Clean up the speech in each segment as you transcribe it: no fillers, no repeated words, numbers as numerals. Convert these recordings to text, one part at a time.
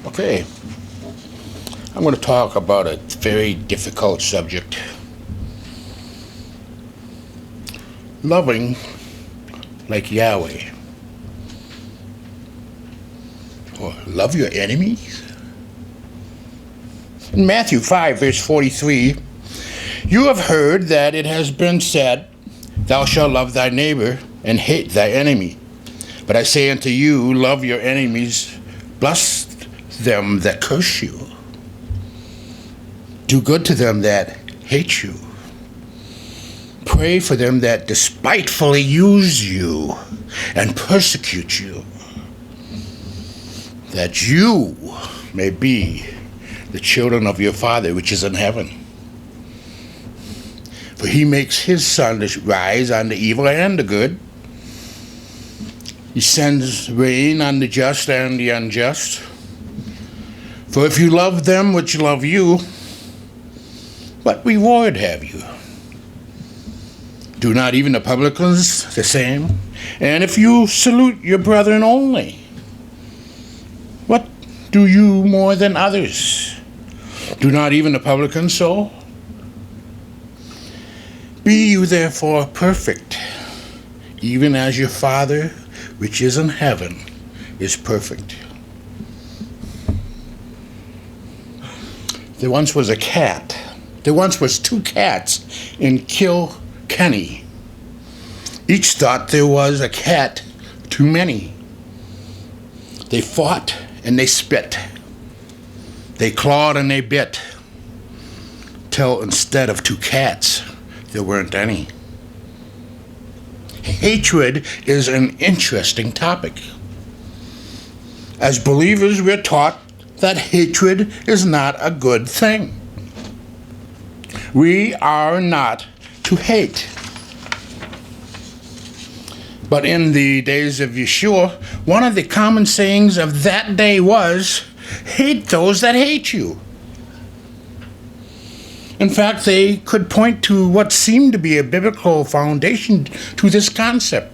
Okay, I'm going to talk about a very difficult subject. Loving like Yahweh. Or love your enemies. In Matthew 5, verse 43, you have heard that it has been said, thou shalt love thy neighbor and hate thy enemy. But I say unto you, love your enemies, bless them that curse you. Do good to them that hate you. Pray for them that despitefully use you and persecute you, that you may be the children of your Father which is in heaven. For he makes his sun to rise on the evil and the good. He sends rain on the just and the unjust. For if you love them which love you, what reward have you? Do not even the publicans the same? And if you salute your brethren only, what do you more than others? Do not even the publicans so? Be you therefore perfect, even as your Father which is in heaven is perfect. There once was a cat. There once was two cats in Kilkenny. Each thought there was a cat too many. They fought and they spit. They clawed and they bit, till instead of two cats, there weren't any. Hatred is an interesting topic. As believers, we're taught that hatred is not a good thing. We are not to hate. But in the days of Yeshua, one of the common sayings of that day was, hate those that hate you. In fact, they could point to what seemed to be a biblical foundation to this concept.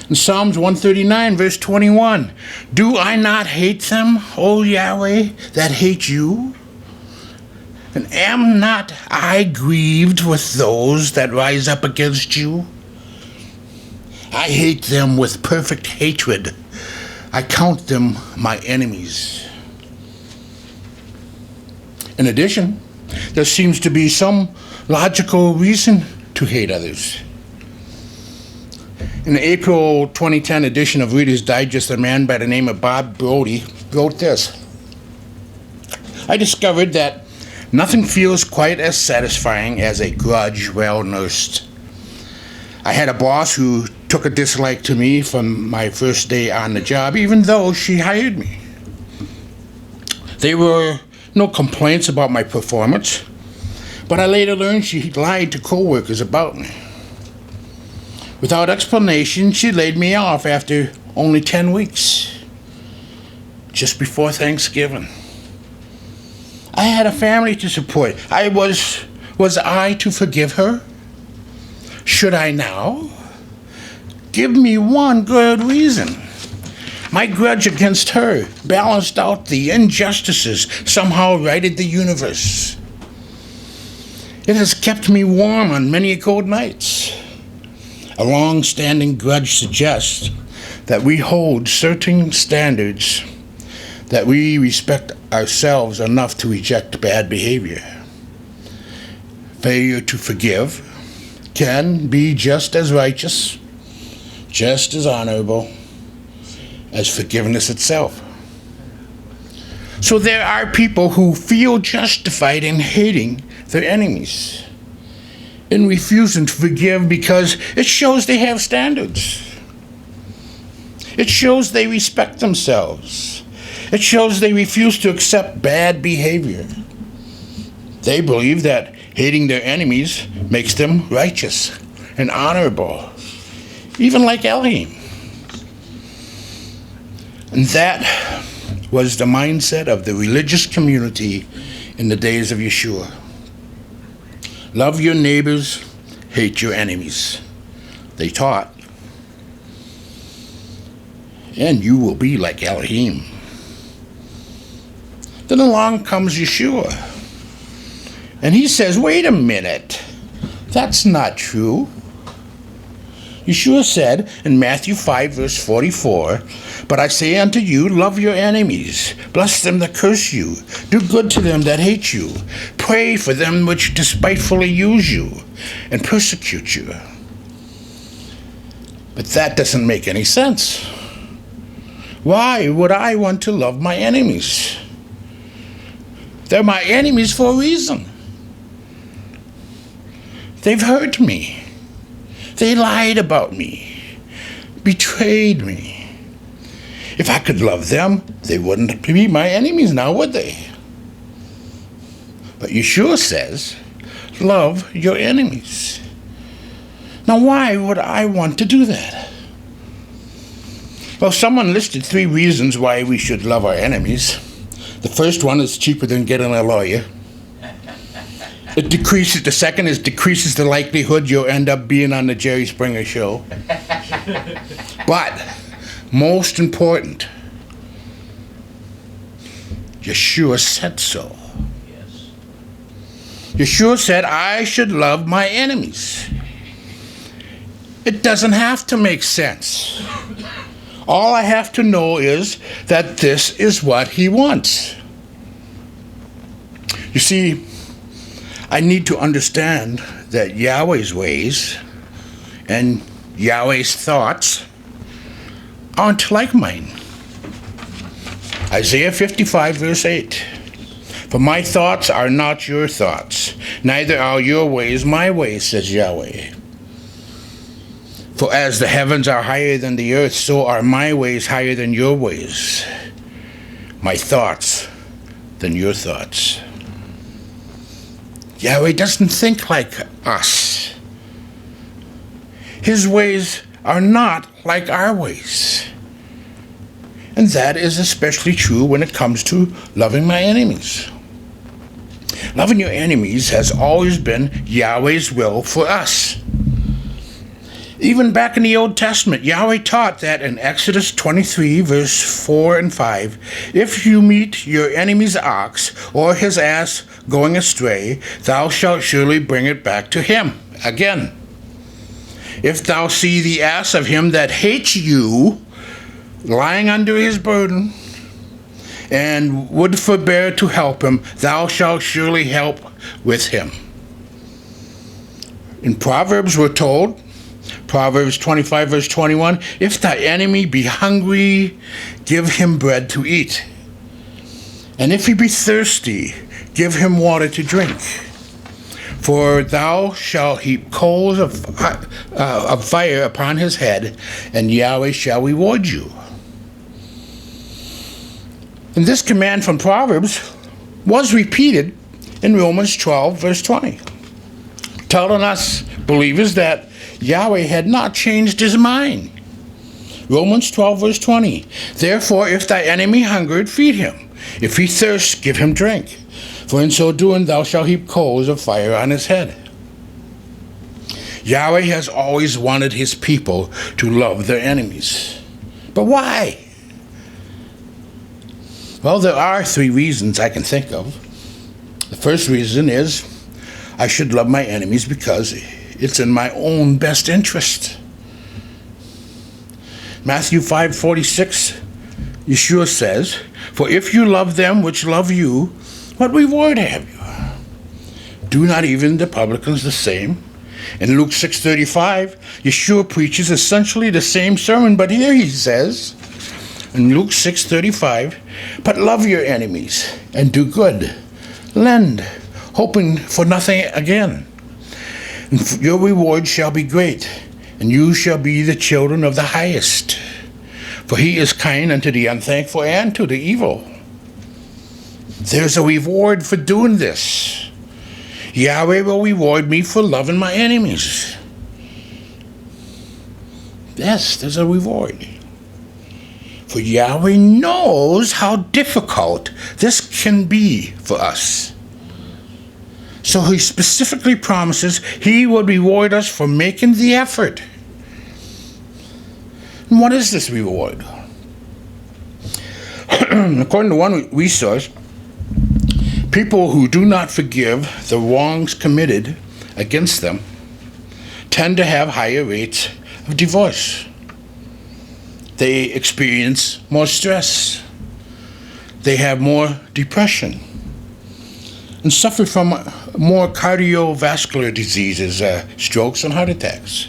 In Psalms 139, verse 21, do I not hate them, O Yahweh, that hate you? And am not I grieved with those that rise up against you? I hate them with perfect hatred. I count them my enemies. In addition, there seems to be some logical reason to hate others. In the April 2010 edition of Reader's Digest, a man by the name of Bob Brody wrote this. I discovered that nothing feels quite as satisfying as a grudge well nursed. I had a boss who took a dislike to me from my first day on the job, even though she hired me. There were no complaints about my performance, but I later learned she lied to coworkers about me. Without explanation, she laid me off after only 10 weeks, just before Thanksgiving. I had a family to support. Was I to forgive her? Should I now? Give me one good reason. My grudge against her balanced out the injustices, somehow righted the universe. It has kept me warm on many cold nights. A long-standing grudge suggests that we hold certain standards, that we respect ourselves enough to reject bad behavior. Failure to forgive can be just as righteous, just as honorable as forgiveness itself. So there are people who feel justified in hating their enemies, in refusing to forgive because it shows they have standards. It shows they respect themselves. It shows they refuse to accept bad behavior. They believe that hating their enemies makes them righteous and honorable, even like Elohim. And that was the mindset of the religious community in the days of Yeshua. Love your neighbors, hate your enemies, they taught. And you will be like Elohim. Then along comes Yeshua. And he says, wait a minute. That's not true. Yeshua said in Matthew 5, verse 44, but I say unto you, love your enemies, bless them that curse you, do good to them that hate you, pray for them which despitefully use you and persecute you. But that doesn't make any sense. Why would I want to love my enemies? They're my enemies for a reason. They've hurt me. They lied about me, betrayed me. If I could love them, they wouldn't be my enemies now, would they? But Yeshua says, love your enemies. Now, why would I want to do that? Well, someone listed 3 reasons why we should love our enemies. The first one is cheaper than getting a lawyer. The second is decreases the likelihood you'll end up being on the Jerry Springer show. But, most important, Yeshua said so. Yes. Yeshua said, I should love my enemies. It doesn't have to make sense. All I have to know is that this is what he wants. You see, I need to understand that Yahweh's ways and Yahweh's thoughts aren't like mine. Isaiah 55, verse 8. For my thoughts are not your thoughts, neither are your ways my ways, says Yahweh. For as the heavens are higher than the earth, so are my ways higher than your ways, my thoughts than your thoughts. Yahweh doesn't think like us. His ways are not like our ways. And that is especially true when it comes to loving my enemies. Loving your enemies has always been Yahweh's will for us. Even back in the Old Testament, Yahweh taught that in Exodus 23, verse 4 and 5, if you meet your enemy's ox or his ass going astray, thou shalt surely bring it back to him again. If thou see the ass of him that hates you lying under his burden, and would forbear to help him, thou shalt surely help with him. In Proverbs we're told, Proverbs 25, verse 21, if thy enemy be hungry, give him bread to eat. And if he be thirsty, give him water to drink. For thou shalt heap coals of fire upon his head, and Yahweh shall reward you. And this command from Proverbs was repeated in Romans 12, verse 20, telling us believers that Yahweh had not changed his mind. Romans 12, verse 20, therefore if thy enemy hungered, feed him. If he thirsts, give him drink. For in so doing thou shalt heap coals of fire on his head. Yahweh has always wanted his people to love their enemies. But why? Well, there are 3 reasons I can think of. The first reason is I should love my enemies because it's in my own best interest. Matthew 5:46, Yeshua says, for if you love them which love you, what reward have you? Do not even the publicans the same? In Luke 6:35, Yeshua preaches essentially the same sermon, but here he says, in Luke 6:35, but love your enemies and do good, lend, hoping for nothing again. And your reward shall be great, and you shall be the children of the highest. For he is kind unto the unthankful and to the evil. There's a reward for doing this. Yahweh will reward me for loving my enemies. Yes, there's a reward. For Yahweh knows how difficult this can be for us. So he specifically promises he will reward us for making the effort. And what is this reward? According to one resource, People who do not forgive the wrongs committed against them tend to have higher rates of divorce. They experience more stress. They have more depression and suffer from more cardiovascular diseases, strokes and heart attacks.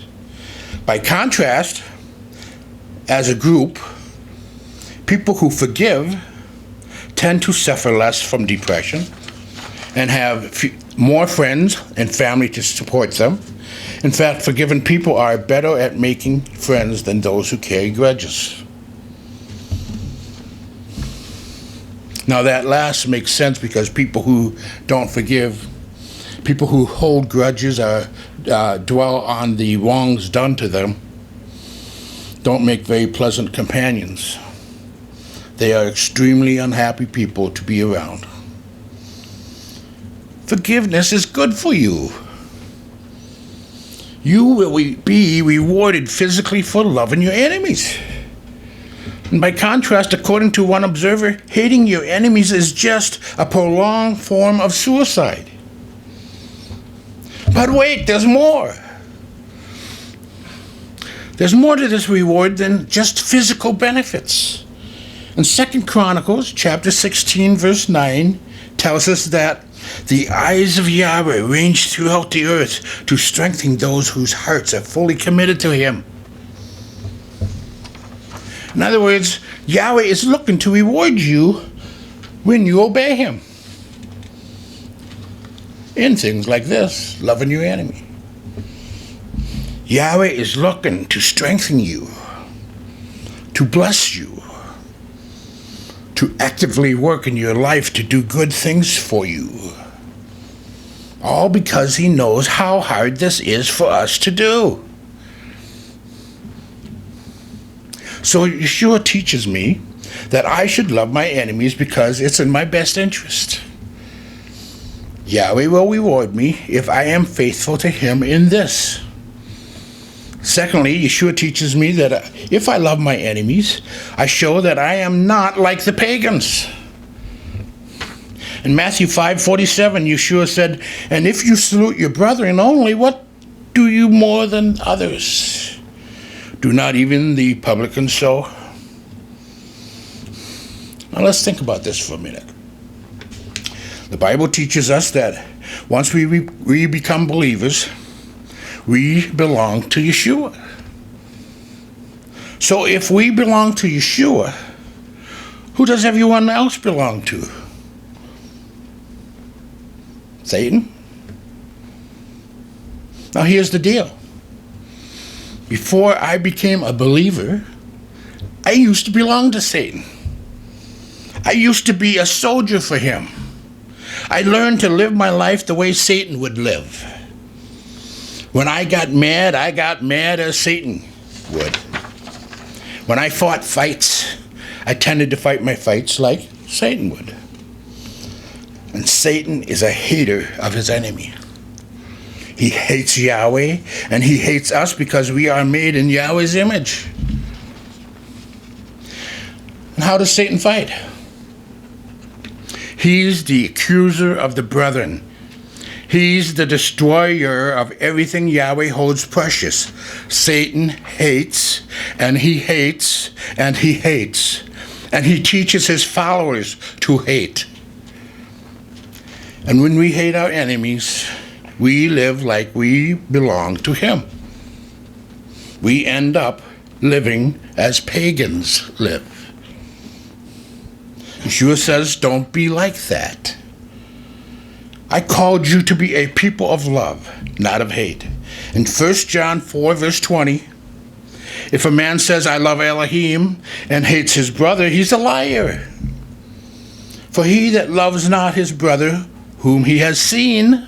By contrast, as a group, people who forgive tend to suffer less from depression and have more friends and family to support them. In fact, forgiven people are better at making friends than those who carry grudges. Now that last makes sense because people who don't forgive, people who hold grudges or dwell on the wrongs done to them, don't make very pleasant companions. They are extremely unhappy people to be around. Forgiveness is good for you. You will be rewarded physically for loving your enemies. And by contrast, according to one observer, hating your enemies is just a prolonged form of suicide. But wait, there's more. There's more to this reward than just physical benefits. In 2 Chronicles chapter 16, verse 9, tells us that the eyes of Yahweh range throughout the earth to strengthen those whose hearts are fully committed to Him. In other words, Yahweh is looking to reward you when you obey Him. In things like this, loving your enemy. Yahweh is looking to strengthen you, to bless you, to actively work in your life to do good things for you. All because He knows how hard this is for us to do. So Yeshua teaches me that I should love my enemies because it's in my best interest. Yahweh will reward me if I am faithful to Him in this. Secondly, Yeshua teaches me that if I love my enemies, I show that I am not like the pagans. In Matthew 5:47, Yeshua said, "And if you salute your brethren only, what do you more than others? Do not even the publicans so?" Now let's think about this for a minute. The Bible teaches us that once we become believers, we belong to Yeshua. So if we belong to Yeshua, who does everyone else belong to? Satan? Now here's the deal. Before I became a believer, I used to belong to Satan. I used to be a soldier for him. I learned to live my life the way Satan would live. When I got mad as Satan would. When I fought fights, I tended to fight my fights like Satan would. And Satan is a hater of his enemy. He hates Yahweh, and he hates us because we are made in Yahweh's image. And how does Satan fight? He's the accuser of the brethren. He's the destroyer of everything Yahweh holds precious. Satan hates, and he hates, and he hates. And he teaches his followers to hate. And when we hate our enemies, we live like we belong to him. We end up living as pagans live. Yeshua says, don't be like that. I called you to be a people of love, not of hate. In 1 John 4, verse 20, if a man says, I love Elohim, and hates his brother, he's a liar. For he that loves not his brother, whom he has seen,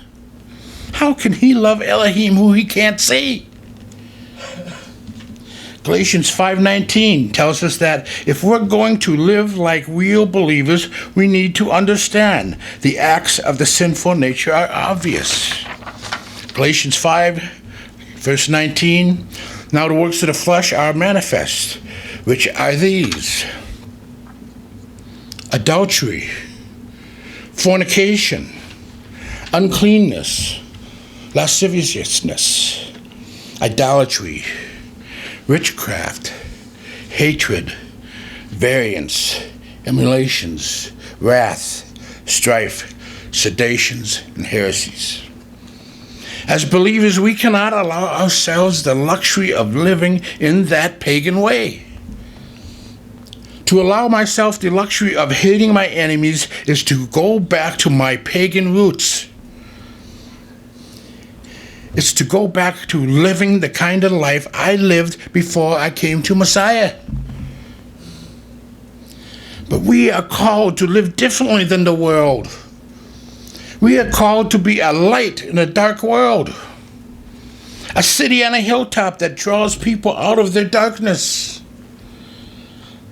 how can he love Elohim who he can't see? Galatians 5:19 tells us that if we're going to live like real believers, we need to understand the acts of the sinful nature are obvious. Galatians 5, verse 19, now the works of the flesh are manifest, which are these: adultery, fornication, uncleanness, lasciviousness, idolatry, witchcraft, hatred, variance, emulations, wrath, strife, seditions, and heresies. As believers, we cannot allow ourselves the luxury of living in that pagan way. To allow myself the luxury of hating my enemies is to go back to my pagan roots. It's to go back to living the kind of life I lived before I came to Messiah. But we are called to live differently than the world. We are called to be a light in a dark world. A city on a hilltop that draws people out of their darkness.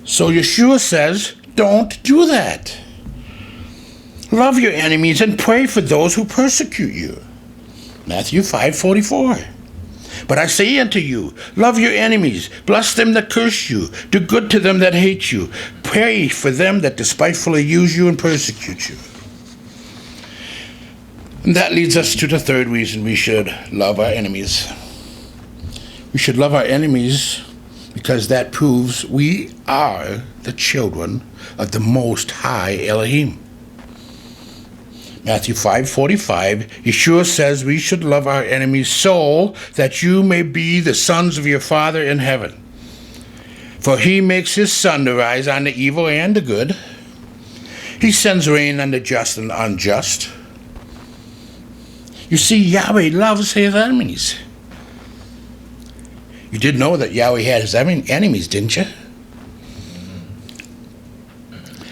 So Yeshua says, don't do that. Love your enemies and pray for those who persecute you. Matthew 5:44. But I say unto you, love your enemies, bless them that curse you, do good to them that hate you, pray for them that despitefully use you and persecute you. And that leads us to the third reason we should love our enemies. We should love our enemies because that proves we are the children of the Most High Elohim. Matthew 5:45, Yeshua says we should love our enemies so that you may be the sons of your Father in heaven. For he makes his sun to rise on the evil and the good. He sends rain on the just and unjust. You see, Yahweh loves his enemies. You did know that Yahweh had his enemies, didn't you?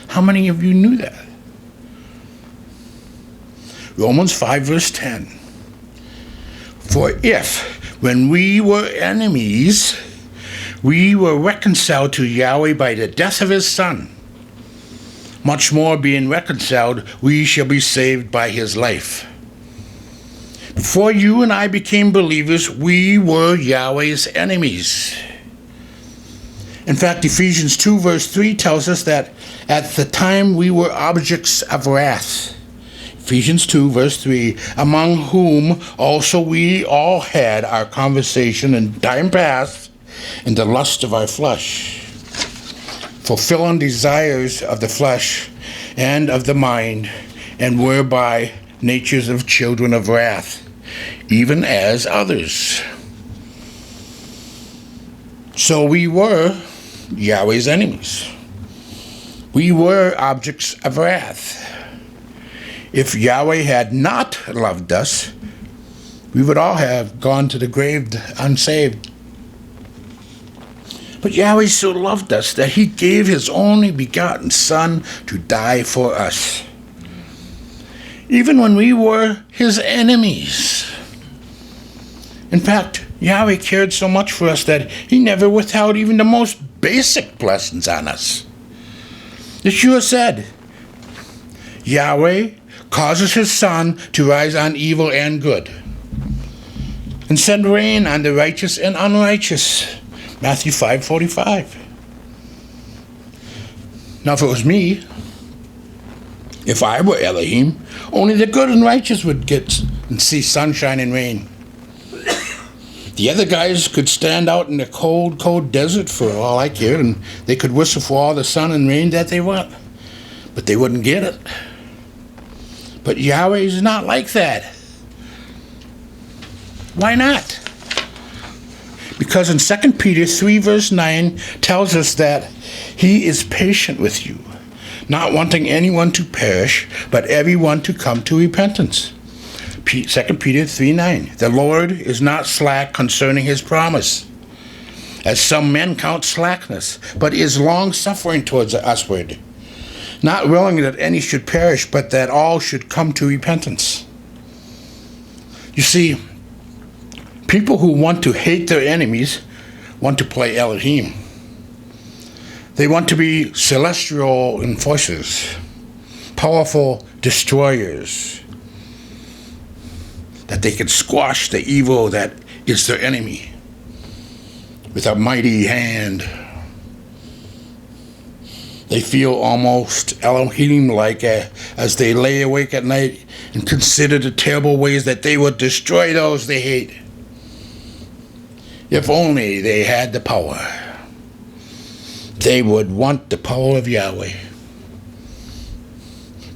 How many of you knew that? Romans 5 verse 10. For if, when we were enemies, we were reconciled to Yahweh by the death of his Son, much more being reconciled, we shall be saved by his life. Before you and I became believers, we were Yahweh's enemies. In fact, Ephesians 2 verse 3 tells us that at the time we were objects of wrath. Ephesians 2 verse 3, among whom also we all had our conversation in time past in the lust of our flesh, fulfilling desires of the flesh and of the mind, and were by natures of children of wrath, even as others. So we were Yahweh's enemies. We were objects of wrath. If Yahweh had not loved us, we would all have gone to the grave unsaved. But Yahweh so loved us that he gave his only begotten Son to die for us, even when we were his enemies. In fact, Yahweh cared so much for us that he never withheld even the most basic blessings on us. Yeshua said, Yahweh causes his sun to rise on evil and good, and send rain on the righteous and unrighteous. Matthew 5:45. Now if it was me, if I were Elohim, only the good and righteous would get and see sunshine and rain. The other guys could stand out in the cold, cold desert for all I cared, and they could whistle for all the sun and rain that they want, but they wouldn't get it. But Yahweh is not like that. Why not? Because in 2 Peter 3 verse 9 tells us that he is patient with you, not wanting anyone to perish, but everyone to come to repentance. 2 Peter 3:9. The Lord is not slack concerning his promise, as some men count slackness, but is long-suffering towards usward, not willing that any should perish, but that all should come to repentance. You see, people who want to hate their enemies want to play Elohim. They want to be celestial enforcers, powerful destroyers, that they can squash the evil that is their enemy with a mighty hand. They feel almost Elohim-like as they lay awake at night and consider the terrible ways that they would destroy those they hate. If only they had the power. They would want the power of Yahweh.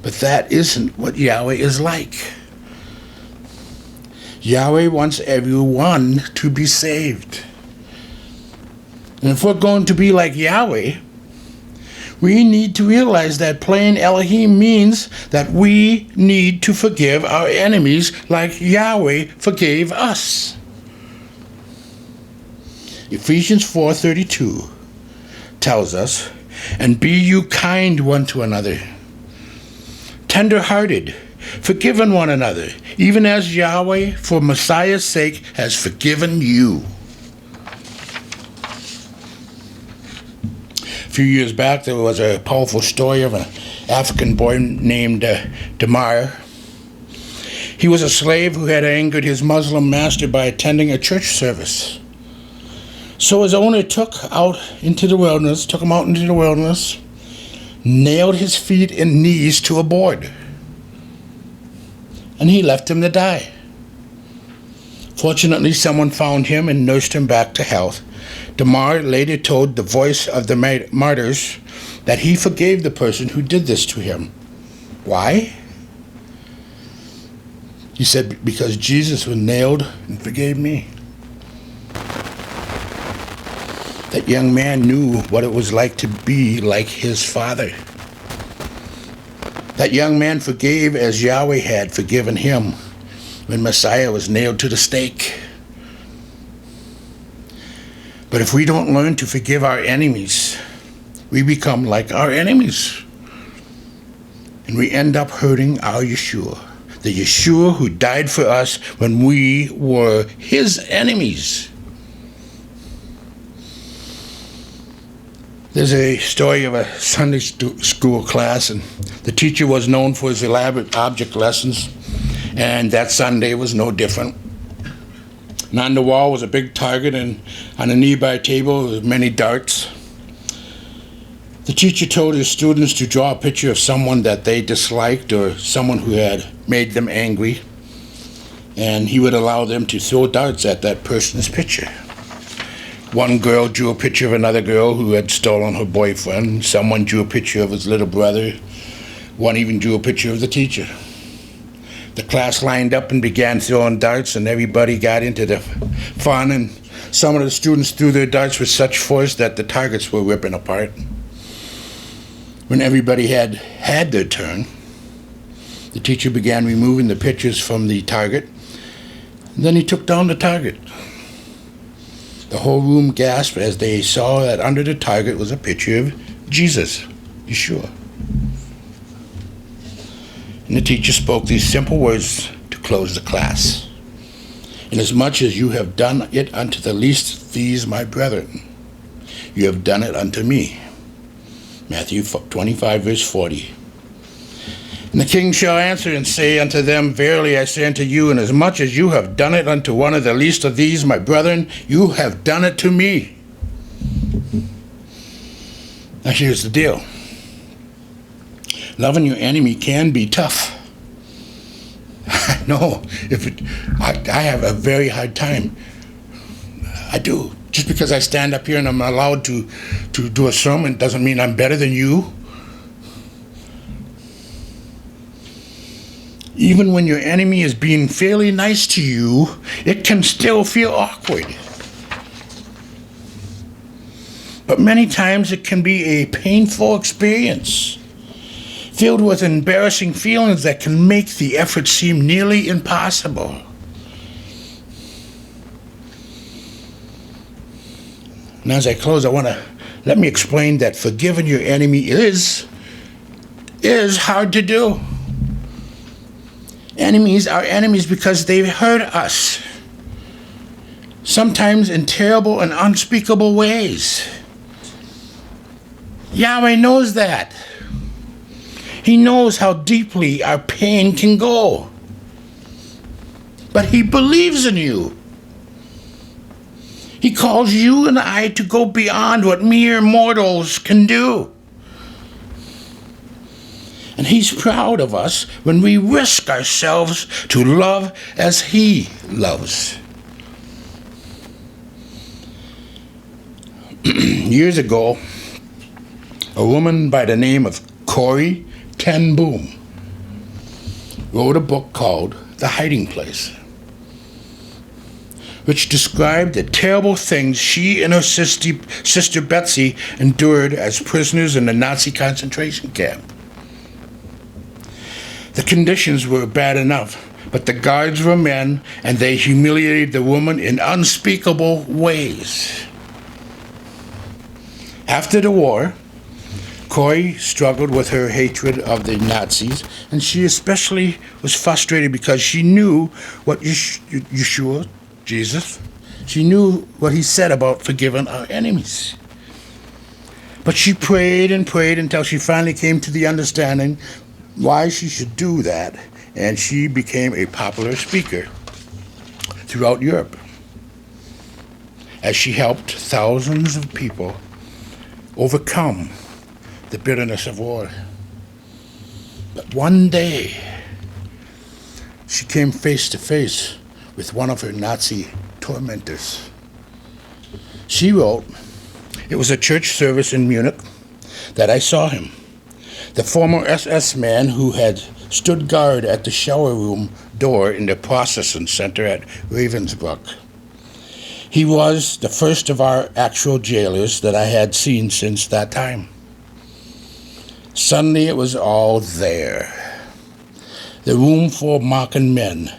But that isn't what Yahweh is like. Yahweh wants everyone to be saved. And if we're going to be like Yahweh, we need to realize that playing Elohim means that we need to forgive our enemies like Yahweh forgave us. Ephesians 4:32 tells us, "And be you kind one to another, tender-hearted, forgiving one another, even as Yahweh, for Messiah's sake, has forgiven you." A few years back, there was a powerful story of an African boy named Damar. He was a slave who had angered his Muslim master by attending a church service. So his owner took him out into the wilderness, nailed his feet and knees to a board, and he left him to die. Fortunately, someone found him and nursed him back to health. Damar later told the Voice of the Martyrs that he forgave the person who did this to him. Why? He said, "Because Jesus was nailed and forgave me." That young man knew what it was like to be like his father. That young man forgave as Yahweh had forgiven him when Messiah was nailed to the stake. But if we don't learn to forgive our enemies, we become like our enemies. And we end up hurting our Yeshua, the Yeshua who died for us when we were his enemies. There's a story of a Sunday school class, and the teacher was known for his elaborate object lessons, and that Sunday was no different. And on the wall was a big target, and on a nearby table were many darts. The teacher told his students to draw a picture of someone that they disliked or someone who had made them angry, and he would allow them to throw darts at that person's picture. One girl drew a picture of another girl who had stolen her boyfriend. Someone drew a picture of his little brother. One even drew a picture of the teacher. The class lined up and began throwing darts, and everybody got into the fun, and some of the students threw their darts with such force that the targets were ripping apart. When everybody had their turn, the teacher began removing the pictures from the target, and then he took down the target. The whole room gasped as they saw that under the target was a picture of Jesus, Yeshua. And the teacher spoke these simple words to close the class. "Inasmuch as you have done it unto the least of these my brethren, you have done it unto me." Matthew 25, verse 40. "And the king shall answer and say unto them, Verily I say unto you, inasmuch as you have done it unto one of the least of these my brethren, you have done it to me." Now here's the deal. Loving your enemy can be tough. I know. I have a very hard time. I do. Just because I stand up here and I'm allowed to do a sermon doesn't mean I'm better than you. Even when your enemy is being fairly nice to you, it can still feel awkward. But many times it can be a painful experience, filled with embarrassing feelings that can make the effort seem nearly impossible. And as I close, let me explain that forgiving your enemy is hard to do. Enemies are enemies because they hurt us, sometimes in terrible and unspeakable ways. Yahweh knows that. He knows how deeply our pain can go. But he believes in you. He calls you and I to go beyond what mere mortals can do. And he's proud of us when we risk ourselves to love as he loves. Years ago, a woman by the name of Corrie ten Boom wrote a book called The Hiding Place, which described the terrible things she and her sister Betsy endured as prisoners in the Nazi concentration camp. The conditions were bad enough, but the guards were men, and they humiliated the woman in unspeakable ways. After the war, Corrie struggled with her hatred of the Nazis, and she especially was frustrated because she knew what Yeshua, Jesus, she knew what he said about forgiving our enemies. But she prayed and prayed until she finally came to the understanding why she should do that, and she became a popular speaker throughout Europe as she helped thousands of people overcome the bitterness of war. But one day, she came face to face with one of her Nazi tormentors. She wrote, "It was a church service in Munich that I saw him. The former SS man who had stood guard at the shower room door in the processing center at Ravensbrück. He was the first of our actual jailers that I had seen since that time. Suddenly it was all there. The room full of mocking men,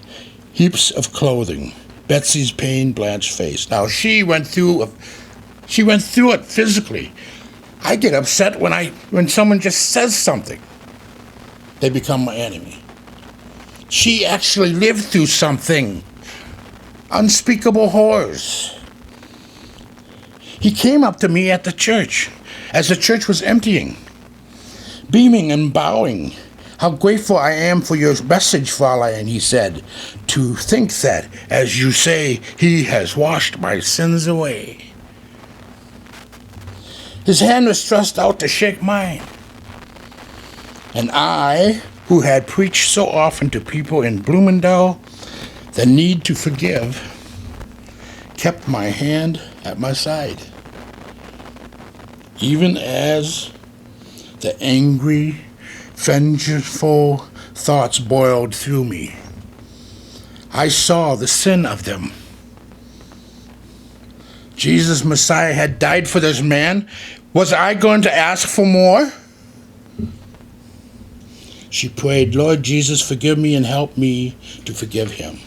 heaps of clothing, Betsy's pain-blanched face. Now she went through it physically. I get upset when someone just says something. They become my enemy. She actually lived through something. Unspeakable horrors. He came up to me at the church as the church was emptying, beaming and bowing. How grateful I am for your message, Fräulein, he said. To think that, as you say, he has washed my sins away. His hand was thrust out to shake mine. And I, who had preached so often to people in Bloemendaal the need to forgive, kept my hand at my side. Even as the angry, vengeful thoughts boiled through me, I saw the sin of them. Jesus Messiah had died for this man. Was I going to ask for more? She prayed, Lord Jesus, forgive me and help me to forgive him.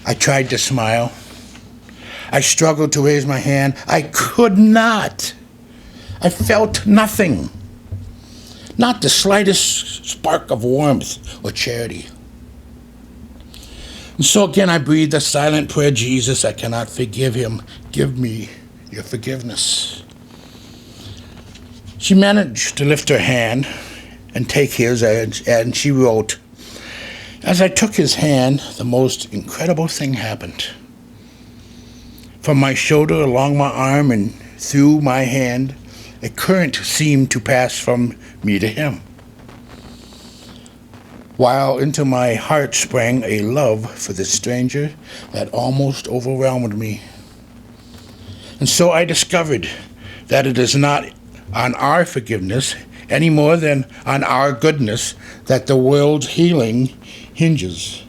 I tried to smile. I struggled to raise my hand. I could not. I felt nothing. Not the slightest spark of warmth or charity. And so again I breathed a silent prayer, Jesus, I cannot forgive him. Give me your forgiveness. She managed to lift her hand and take his, and she wrote, as I took his hand, the most incredible thing happened. From my shoulder along my arm and through my hand, a current seemed to pass from me to him, while into my heart sprang a love for the stranger that almost overwhelmed me. And so I discovered that it is not on our forgiveness any more than on our goodness that the world's healing hinges,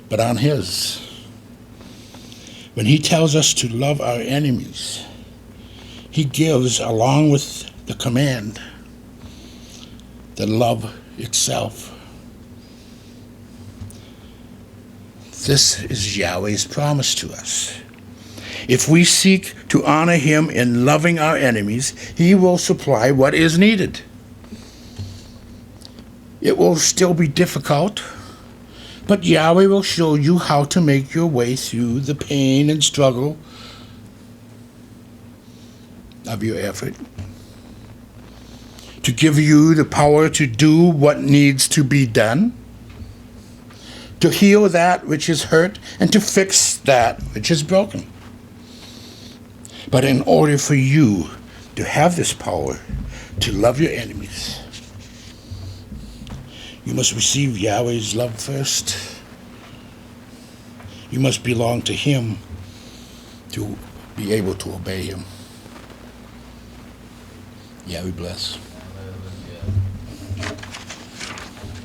but on his. When he tells us to love our enemies, he gives, along with the command, the love itself. This is Yahweh's promise to us. If we seek to honor him in loving our enemies, he will supply what is needed. It will still be difficult, but Yahweh will show you how to make your way through the pain and struggle of your effort, to give you the power to do what needs to be done, to heal that which is hurt, and to fix that which is broken. But in order for you to have this power to love your enemies, You must receive Yahweh's love first. You must belong to Him to be able to obey Him. Yahweh bless. Hallelujah.